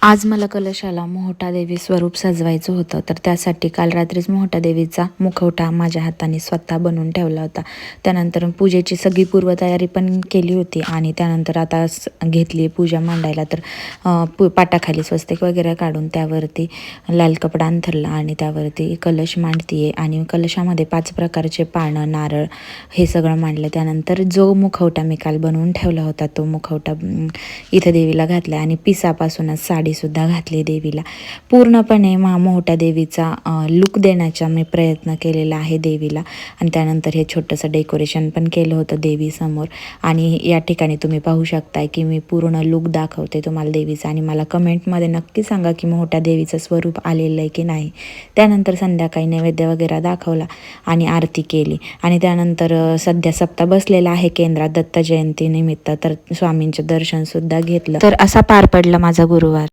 आज मला कलशाला मोहटा देवी स्वरूप सजवायचं होतं, तर त्यासाठी काल रात्रीच मोहटा देवीचा मुखवटा माझ्या हाताने स्वतः बनवून ठेवला होता. त्यानंतर पूजेची सगळी पूर्वतयारी पण केली होती आणि त्यानंतर आता घेतली पूजा मांडायला. तर पाटाखाली स्वस्तिक वगैरे काढून त्यावरती लाल कपडा अंथरला आणि त्यावरती कलश मांडतीये आणि कलशामध्ये 5 प्रकारचे पानं, नारळ हे सगळं मांडलं. त्यानंतर जो मुखवटा मी काल बनवून ठेवला होता तो मुखवटा इथं देवीला घातला आणि पिसापासूनच साडीसुद्धा घातली देवीला. पूर्णपणे मोहटा देवीचा लुक देण्याचा मी प्रयत्न केलेला आहे देवीला. आणि त्यानंतर हे छोटंसं डेकोरेशन पण केलं होतं देवीसमोर. आणि या ठिकाणी तुम्ही पाहू शकताय की मी पूर्ण लुक दाखवते तुम्हाला देवीचा आणि मला कमेंटमध्ये नक्की सांगा की मोहटा देवीचं स्वरूप आलेलं आहे की नाही. त्यानंतर संध्याकाळी नैवेद्य वगैरे दाखवला आणि आरती केली आणि त्यानंतर सध्या सप्ताह बसलेला आहे केंद्रात दत्त जयंती निमित्त, तर स्वामींचं दर्शनसुद्धा घेतलं. तर असा पार पडला माझा गुरुवार.